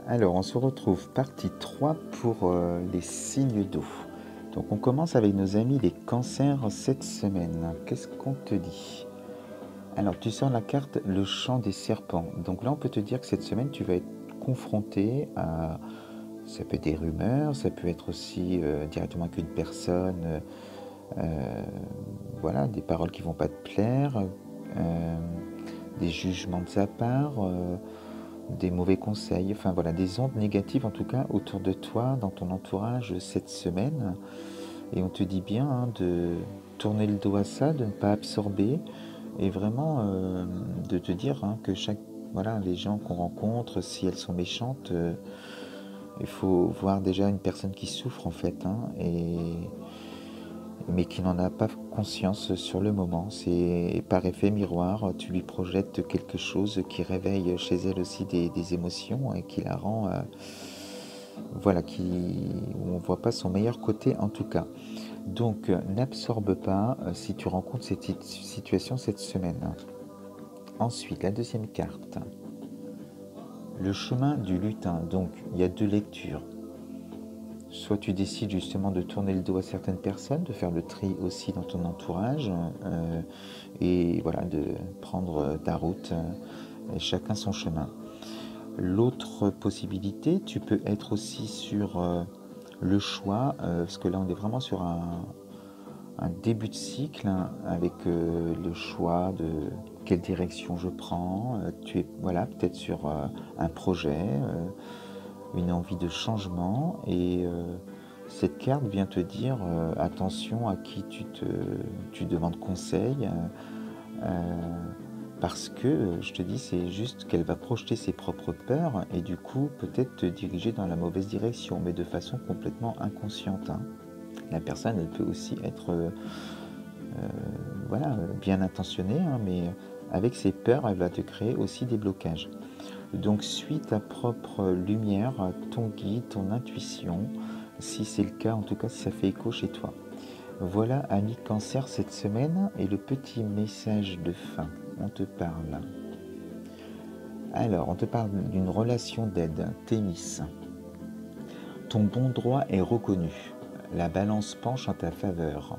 Alors, on se retrouve partie 3 pour les signes d'eau. Donc, on commence avec nos amis les cancers cette semaine. Qu'est-ce qu'on te dit? Alors, tu sors la carte le chant des serpents. Donc là, on peut te dire que cette semaine, tu vas être confronté à... Ça peut être des rumeurs, ça peut être aussi directement avec une personne, euh, voilà, des paroles qui vont pas te plaire, euh, des jugements de sa part. Des mauvais conseils, enfin voilà, des ondes négatives en tout cas autour de toi, dans ton entourage cette semaine. Et on te dit bien de tourner le dos à ça, de ne pas absorber et vraiment de te dire que chaque, voilà, les gens qu'on rencontre, si elles sont méchantes, il faut voir déjà une personne qui souffre en fait, mais qui n'en a pas conscience sur le moment. C'est par effet miroir, tu lui projettes quelque chose qui réveille chez elle aussi des émotions et qui la rend, voilà, où on ne voit pas son meilleur côté en tout cas. Donc n'absorbe pas si tu rencontres cette situation cette semaine. Ensuite, la deuxième carte, le chemin du lutin. Donc il y a deux lectures. Soit tu décides justement de tourner le dos à certaines personnes, de faire le tri aussi dans ton entourage, et voilà, de prendre ta route, et chacun son chemin. L'autre possibilité, tu peux être aussi sur le choix, parce que là on est vraiment sur un début de cycle avec le choix de quelle direction je prends. Tu es voilà, peut-être sur un projet, une envie de changement et cette carte vient te dire attention à qui tu demandes conseil parce que je te dis c'est juste qu'elle va projeter ses propres peurs et du coup peut-être te diriger dans la mauvaise direction mais de façon complètement inconsciente. La personne elle peut aussi être voilà, bien intentionnée mais avec ses peurs elle va te créer aussi des blocages. Donc suis ta propre lumière, ton guide, ton intuition, si c'est le cas, en tout cas si ça fait écho chez toi. Voilà, ami Cancer, cette semaine et le petit message de fin. On te parle. Alors, on te parle d'une relation d'aide, Thémis. Ton bon droit est reconnu. La balance penche en ta faveur.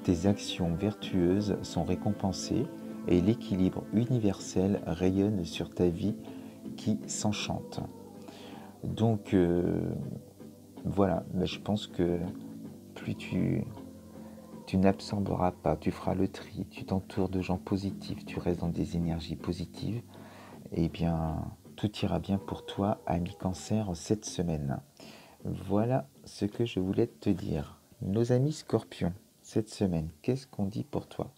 Tes actions vertueuses sont récompensées et l'équilibre universel rayonne sur ta vie qui s'enchante. Donc voilà, mais je pense que plus tu n'absorberas pas, tu feras le tri, tu t'entoures de gens positifs, tu restes dans des énergies positives, et bien tout ira bien pour toi, ami Cancer, cette semaine. Voilà ce que je voulais te dire. Nos amis Scorpions, cette semaine, qu'est-ce qu'on dit pour toi?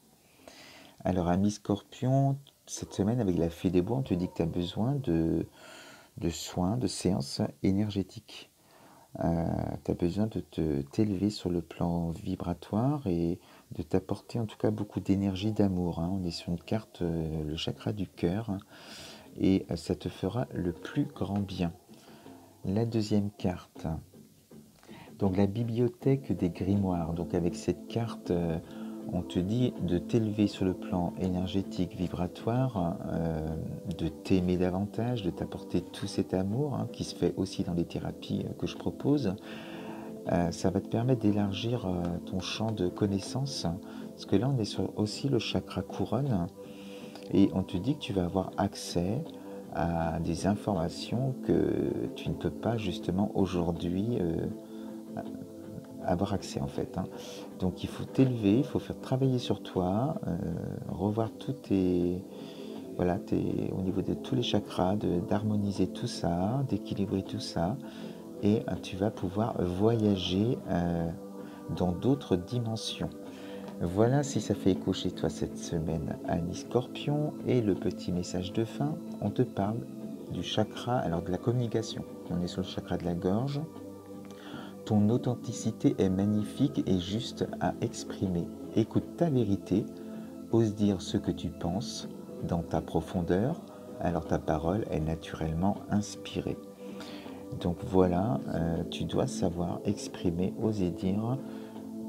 Alors, ami Scorpion, cette semaine, avec la Fée des Bois, on te dit que tu as besoin de soins, de séances énergétiques. Tu as besoin de t'élever sur le plan vibratoire et de t'apporter en tout cas beaucoup d'énergie, d'amour. On est sur une carte, le chakra du cœur, et ça te fera le plus grand bien. La deuxième carte, donc la bibliothèque des grimoires. Donc avec cette carte, on te dit de t'élever sur le plan énergétique, vibratoire, de t'aimer davantage, de t'apporter tout cet amour qui se fait aussi dans les thérapies que je propose. Ça va te permettre d'élargir ton champ de connaissances, parce que là on est sur aussi le chakra couronne, et on te dit que tu vas avoir accès à des informations que tu ne peux pas justement aujourd'hui avoir accès en fait. Donc il faut t'élever, il faut faire travailler sur toi, revoir tous tes... Voilà, au niveau de tous les chakras, d'harmoniser tout ça, d'équilibrer tout ça, et tu vas pouvoir voyager dans d'autres dimensions. Voilà si ça fait écho chez toi cette semaine, Annie Scorpion. Et le petit message de fin, on te parle du chakra, alors de la communication. On est sur le chakra de la gorge. Ton authenticité est magnifique et juste à exprimer. Écoute ta vérité, ose dire ce que tu penses dans ta profondeur, alors ta parole est naturellement inspirée. Donc voilà, tu dois savoir exprimer, oser dire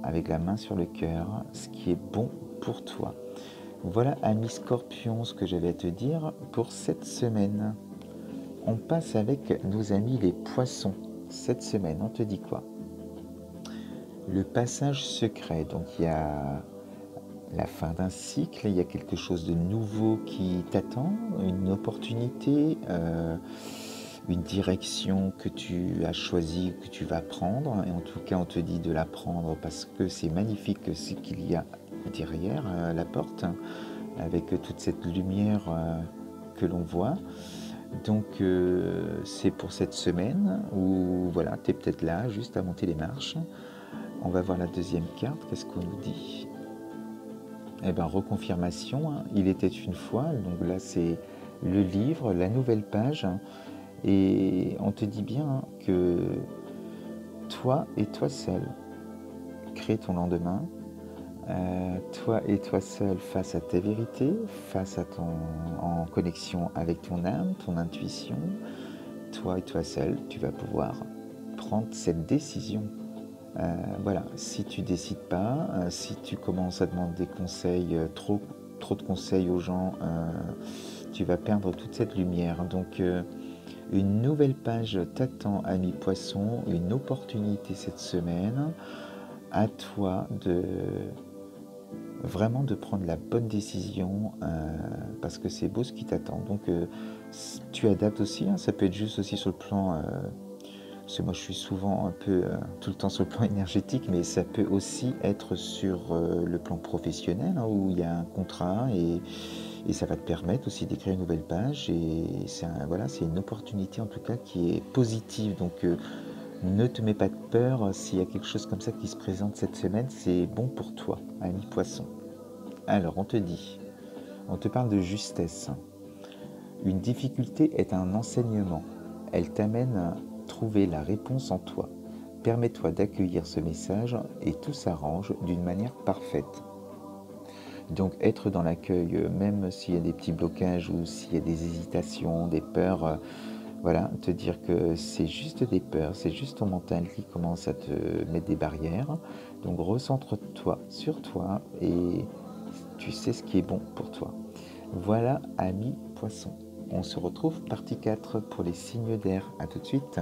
avec la main sur le cœur ce qui est bon pour toi. Voilà, ami Scorpion, ce que j'avais à te dire pour cette semaine. On passe avec nos amis les poissons. Cette semaine, on te dit quoi? Le passage secret, donc il y a la fin d'un cycle, il y a quelque chose de nouveau qui t'attend, une opportunité, une direction que tu as choisie, que tu vas prendre, et en tout cas on te dit de la prendre parce que c'est magnifique ce qu'il y a derrière la porte, avec toute cette lumière que l'on voit. Donc c'est pour cette semaine où voilà, tu es peut-être là, juste à monter les marches. On va voir la deuxième carte, qu'est-ce qu'on nous dit? Eh bien, reconfirmation, hein. Il était une fois, donc là c'est le livre, la nouvelle page, et on te dit bien que toi et toi seul, crée ton lendemain, toi et toi seul face à ta vérité, face à en connexion avec ton âme, ton intuition, toi et toi seul, tu vas pouvoir prendre cette décision. Voilà, si tu décides pas, si tu commences à demander des conseils, trop de conseils aux gens, tu vas perdre toute cette lumière. Donc une nouvelle page t'attend, ami poisson, une opportunité cette semaine. À toi de vraiment de prendre la bonne décision parce que c'est beau ce qui t'attend. Donc tu adaptes aussi, hein, ça peut être juste aussi sur le plan parce que moi je suis souvent un peu tout le temps sur le plan énergétique, mais ça peut aussi être sur le plan professionnel, hein, où il y a un contrat et ça va te permettre aussi d'écrire une nouvelle page et voilà, c'est une opportunité en tout cas qui est positive. Donc ne te mets pas de peur s'il y a quelque chose comme ça qui se présente cette semaine, c'est bon pour toi, ami poisson. Alors on te parle de justesse. Une difficulté est un enseignement. Elle t'amène à trouver la réponse en toi. Permets-toi d'accueillir ce message et tout s'arrange d'une manière parfaite. Donc être dans l'accueil, même s'il y a des petits blocages ou s'il y a des hésitations, des peurs, voilà, te dire que c'est juste des peurs, c'est juste ton mental qui commence à te mettre des barrières. Donc recentre-toi sur toi et tu sais ce qui est bon pour toi. Voilà, ami poisson. On se retrouve partie 4 pour les signes d'air. A tout de suite.